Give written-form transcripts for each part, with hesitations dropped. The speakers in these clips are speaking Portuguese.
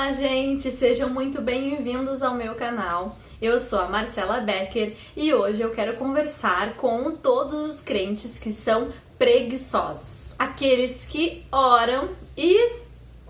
Olá, gente! Sejam muito bem-vindos ao meu canal. Eu sou a Marcela Becker e hoje eu quero conversar com todos os crentes que são preguiçosos. Aqueles que oram e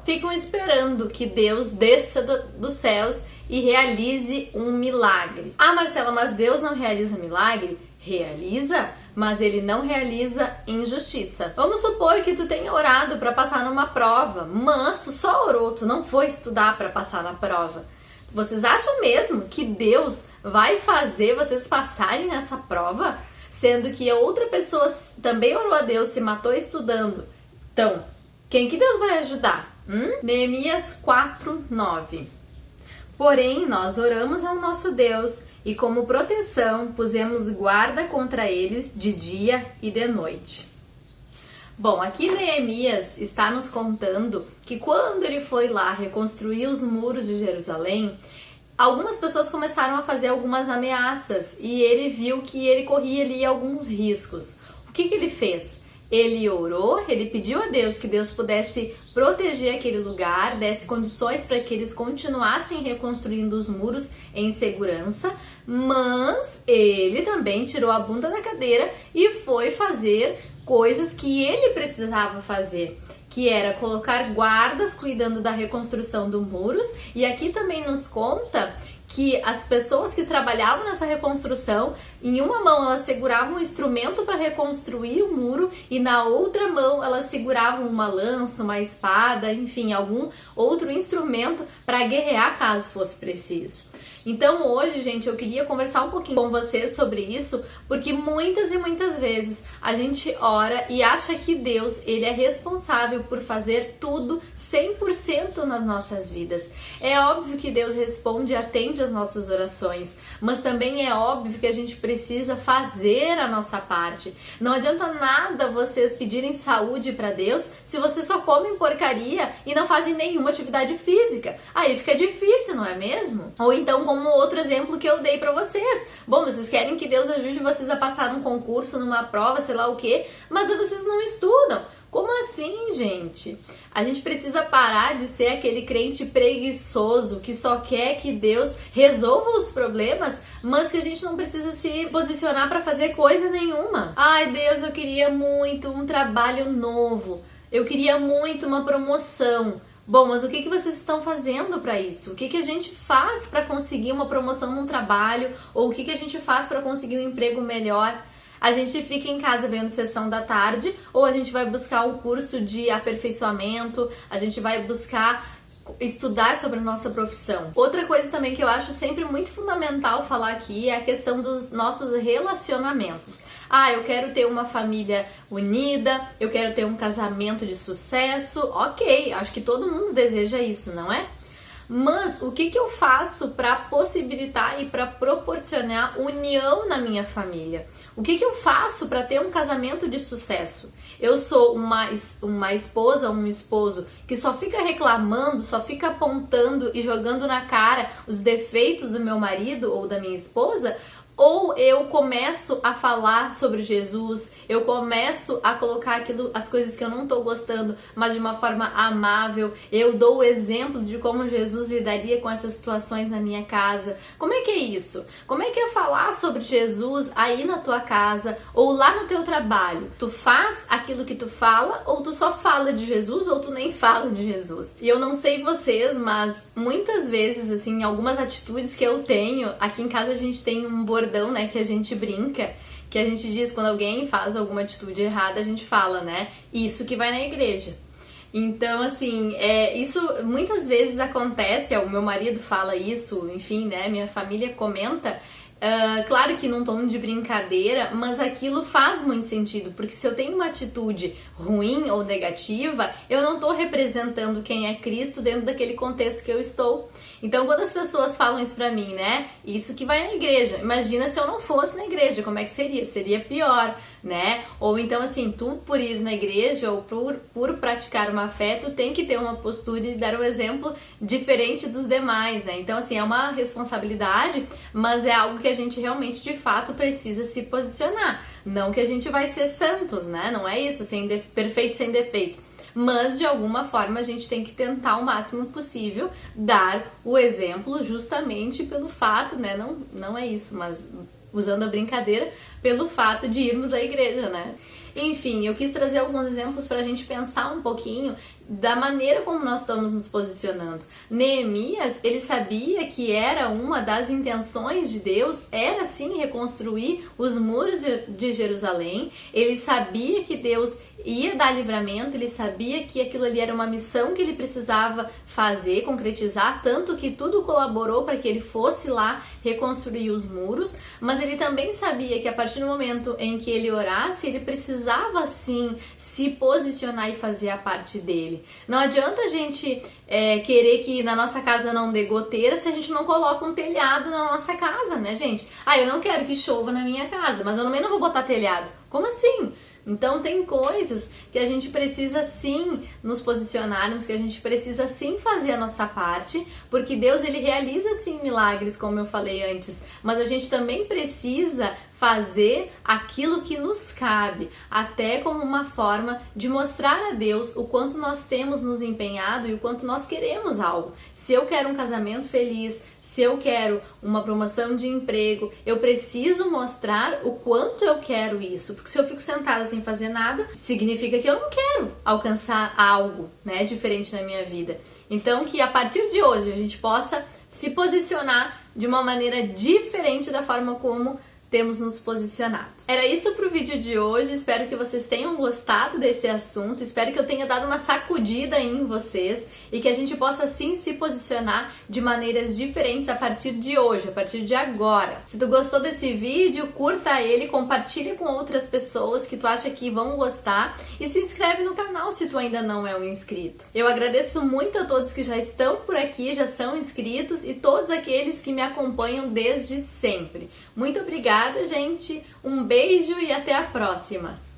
ficam esperando que Deus desça dos céus e realize um milagre. Ah, Marcela, mas Deus não realiza milagre? Realiza, mas ele não realiza injustiça. Vamos supor que tu tenha orado para passar numa prova, mas tu só orou, tu não foi estudar para passar na prova. Vocês acham mesmo que Deus vai fazer vocês passarem nessa prova? Sendo que a outra pessoa também orou a Deus, se matou estudando. Então, quem que Deus vai ajudar? Neemias 4:9. Porém, nós oramos ao nosso Deus e como proteção pusemos guarda contra eles de dia e de noite. Bom, aqui Neemias está nos contando que quando ele foi lá reconstruir os muros de Jerusalém, algumas pessoas começaram a fazer algumas ameaças e ele viu que ele corria ali alguns riscos. O que ele fez? Ele orou, ele pediu a Deus que Deus pudesse proteger aquele lugar, desse condições para que eles continuassem reconstruindo os muros em segurança, mas ele também tirou a bunda da cadeira e foi fazer coisas que ele precisava fazer, que era colocar guardas cuidando da reconstrução dos muros. E aqui também nos conta que as pessoas que trabalhavam nessa reconstrução, em uma mão elas seguravam um instrumento para reconstruir o muro e na outra mão elas seguravam uma lança, uma espada, enfim, algum outro instrumento para guerrear caso fosse preciso. Então hoje, gente, eu queria conversar um pouquinho com vocês sobre isso, porque muitas e muitas vezes a gente ora e acha que Deus, ele é responsável por fazer tudo 100% nas nossas vidas. É óbvio que Deus responde e atende as nossas orações, mas também é óbvio que a gente precisa fazer a nossa parte. Não adianta nada vocês pedirem saúde para Deus se vocês só comem porcaria e não fazem nenhuma atividade física. Aí fica difícil, não é mesmo? Ou então, como outro exemplo que eu dei pra vocês. Bom, vocês querem que Deus ajude vocês a passar num concurso, numa prova, sei lá o quê, mas vocês não estudam. Como assim, gente? A gente precisa parar de ser aquele crente preguiçoso que só quer que Deus resolva os problemas, mas que a gente não precisa se posicionar pra fazer coisa nenhuma. Ai, Deus, eu queria muito um trabalho novo. Eu queria muito uma promoção. Bom, mas o que vocês estão fazendo para isso? O que a gente faz para conseguir uma promoção no trabalho? Ou o que a gente faz para conseguir um emprego melhor? A gente fica em casa vendo sessão da tarde ou a gente vai buscar um curso de aperfeiçoamento? A gente vai buscar estudar sobre a nossa profissão. Outra coisa também que eu acho sempre muito fundamental falar aqui é a questão dos nossos relacionamentos. Ah, eu quero ter uma família unida, eu quero ter um casamento de sucesso. Ok, acho que todo mundo deseja isso, não é? Mas o que eu faço para possibilitar e para proporcionar união na minha família? O que eu faço para ter um casamento de sucesso? Eu sou uma esposa, um esposo que só fica reclamando, só fica apontando e jogando na cara os defeitos do meu marido ou da minha esposa? Ou eu começo a falar sobre Jesus, eu começo a colocar as coisas que eu não estou gostando, mas de uma forma amável, eu dou o exemplo de como Jesus lidaria com essas situações na minha casa. Como é que é isso? Como é que é falar sobre Jesus aí na tua casa ou lá no teu trabalho? Tu faz aquilo que tu fala ou tu só fala de Jesus ou tu nem fala de Jesus? E eu não sei vocês, mas muitas vezes, assim, algumas atitudes que eu tenho, aqui em casa a gente tem um bordão, né, que a gente brinca, que a gente diz quando alguém faz alguma atitude errada, a gente fala, né, isso que vai na igreja. Então, assim, isso muitas vezes acontece, o meu marido fala isso, enfim, né, minha família comenta, claro que num tom de brincadeira, mas aquilo faz muito sentido, porque se eu tenho uma atitude ruim ou negativa, eu não estou representando quem é Cristo dentro daquele contexto que eu estou. Então, quando as pessoas falam isso pra mim, né, isso que vai na igreja, imagina se eu não fosse na igreja, como é que seria? Seria pior, né? Ou então, assim, tu por ir na igreja ou por praticar uma fé, tu tem que ter uma postura e dar um exemplo diferente dos demais, né? Então, assim, é uma responsabilidade, mas é algo que a gente realmente, de fato, precisa se posicionar. Não que a gente vai ser santos, né? Não é isso, perfeito sem defeito. Mas de alguma forma a gente tem que tentar o máximo possível dar o exemplo, justamente pelo fato, né? Não é isso, mas usando a brincadeira, pelo fato de irmos à igreja, né? Enfim, eu quis trazer alguns exemplos para a gente pensar um pouquinho da maneira como nós estamos nos posicionando. Neemias, ele sabia que era uma das intenções de Deus, era sim reconstruir os muros de Jerusalém. Ele sabia que Deus ia dar livramento, ele sabia que aquilo ali era uma missão que ele precisava fazer, concretizar, tanto que tudo colaborou para que ele fosse lá reconstruir os muros, mas ele também sabia que a partir do momento em que ele orasse, ele precisava sim se posicionar e fazer a parte dele. Não adianta a gente querer que na nossa casa não dê goteira se a gente não coloca um telhado na nossa casa, né, gente? Eu não quero que chova na minha casa, mas eu também não vou botar telhado. Como assim? Então tem coisas que a gente precisa sim nos posicionarmos, que a gente precisa sim fazer a nossa parte, porque Deus ele realiza sim milagres, como eu falei antes, mas a gente também precisa fazer aquilo que nos cabe, até como uma forma de mostrar a Deus o quanto nós temos nos empenhado e o quanto nós queremos algo. Se eu quero um casamento feliz, se eu quero uma promoção de emprego, eu preciso mostrar o quanto eu quero isso, porque se eu fico sentada sem fazer nada, significa que eu não quero alcançar algo, né, diferente na minha vida. Então que a partir de hoje a gente possa se posicionar de uma maneira diferente da forma como temos nos posicionado. Era isso pro vídeo de hoje, espero que vocês tenham gostado desse assunto, espero que eu tenha dado uma sacudida em vocês e que a gente possa sim se posicionar de maneiras diferentes a partir de hoje, a partir de agora. Se tu gostou desse vídeo, curta ele, compartilha com outras pessoas que tu acha que vão gostar e se inscreve no canal se tu ainda não é um inscrito. Eu agradeço muito a todos que já estão por aqui, já são inscritos e todos aqueles que me acompanham desde sempre. Muito obrigada, gente. Um beijo e até a próxima!